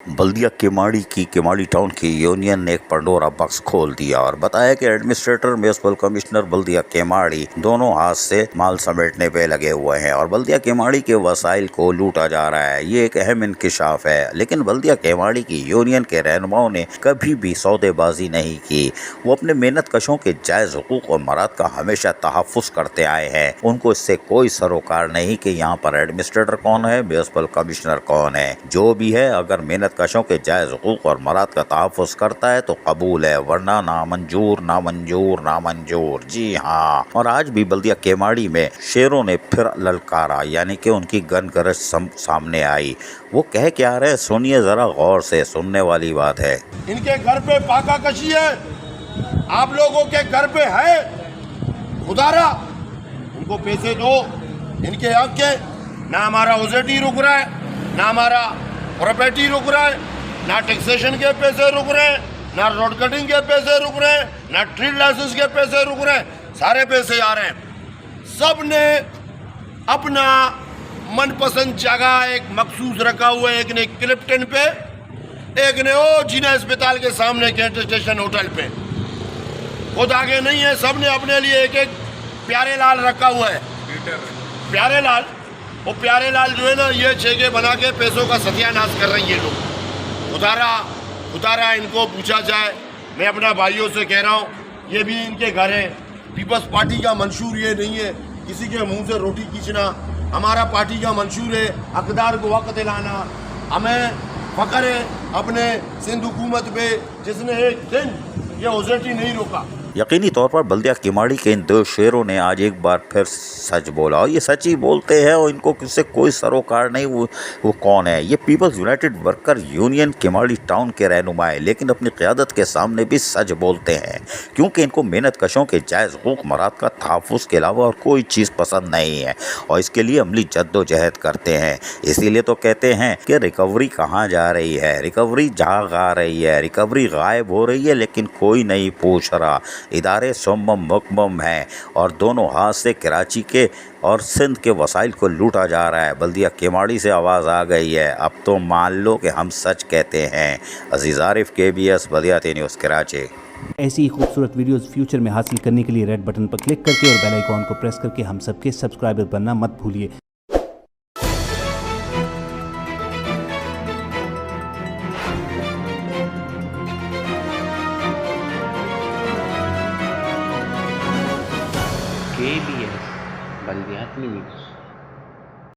बल्दिया Keamari town की union ने एक पंडोरा बॉक्स खोल दिया और बताया कि एडमिनिस्ट्रेटर म्युनिसिपल कमिश्नर बल्दिया केमाड़ी दोनों हाथ से माल समेटने पे लगे हुए हैं और बल्दिया केमाड़ी के वसाइल को लूटा जा रहा है। ये एक अहम इंकिशाफ है, लेकिन बल्दिया केमाड़ी की यूनियन के रहनुमाओं ने कभी भी सौदेबाजी नहीं की। वो अपने मेहनत कशों के जायज हुकूक और मराद का हमेशा तहफ़्फ़ुज़ करते आए हैं। उनको इससे कोई सरोकार नहीं कि यहाँ पर एडमिनिस्ट्रेटर कौन है, म्युनिसिपल कमिश्नर कौन है। जो भी है, अगर मेहनत कशों के जायज हुकूक और मराद का तहफ़्फ़ुज़ करता है तो कबूल है, वरना नामंजूर नामंजूर नामंजूर। जी हाँ, और आज भी बल्दिया केमाड़ी में शेरों ने फिर ललकारा, यानी कि उनकी गन गरज सामने आई। वो कह क्या रहे, सुनिए जरा गौर से, सुनने वाली बात है। इनके घर पे पाका कशी है, आप लोगों के घर पे है, खुदारा उनको पैसे दो। इनके हक के ना हमारा ओजेटी रुक रहा है, ना हमारा प्रॉपर्टी रुक रहा है, ना टैक्सेशन के पैसे रुक रहे हैं, ना रोड कटिंग के पैसे रुक रहे हैं, ना ट्रेड लाइसेंस के पैसे रुक रहे हैं। सारे पैसे आ रहे हैं। सब ने अपना मनपसंद जगह एक मखसूस रखा हुआ है। एक ने क्लिफ्टन पे, एक ने ओ जीना अस्पताल के सामने कैंट स्टेशन होटल पे। खुद आगे नहीं है, सब ने अपने लिए एक एक प्यारे लाल रखा हुआ है। प्यारे लाल, वो प्यारे लाल जो है ना, ये छेके बना के पैसों का सत्यानाश कर रही है लोग। उतारा इनको पूछा जाए। मैं अपना भाइयों से कह रहा हूँ, ये भी इनके घर है। पीपल्स पार्टी का मंशूर ये नहीं है किसी के मुंह से रोटी खींचना। हमारा पार्टी का मंशूर है अकदार को वक्त दिलाना। हमें फख्र है अपने सिंध हुकूमत पे, जिसने एक दिन ये ओजेटी नहीं रोका। यकीनी तौर पर बल्दिया केमाड़ी के इन दो शेरों ने आज एक बार फिर सच बोला, और ये सच ही बोलते हैं और इनको किससे कोई सरोकार नहीं। वो कौन है? ये people's united worker union Keamari town के रहनुमा है, लेकिन अपनी क़यादत के सामने भी सच बोलते हैं, क्योंकि इनको मेहनत कशों के जायज़ हुकूक मराद का तहफ़्फ़ुज़ के अलावा और कोई चीज़ पसंद नहीं है और इसके लिए अमली जद्दोजहद करते हैं। इसीलिए तो कहते हैं कि रिकवरी कहाँ जा रही है, रिकवरी जाग आ रही है, रिकवरी गायब हो रही है, लेकिन कोई नहीं पूछ रहा। इदारे सुम्मम मुकम्मम हैं और दोनों हाथ से कराची के और सिंध के वसाइल को लूटा जा रहा है। बल्दिया केमाड़ी से आवाज़ आ गई है, अब तो मान लो कि हम सच कहते हैं। अजीज़ आरिफ, KBS बल्दिया न्यूज़ कराची। ऐसी ही खूबसूरत वीडियोस फ्यूचर में हासिल करने के लिए रेड बटन पर क्लिक करके और बेल आइकॉन को प्रेस करके हम सबके सब्सक्राइबर बनना मत भूलिए। KBS बल्दिया न्यूज़।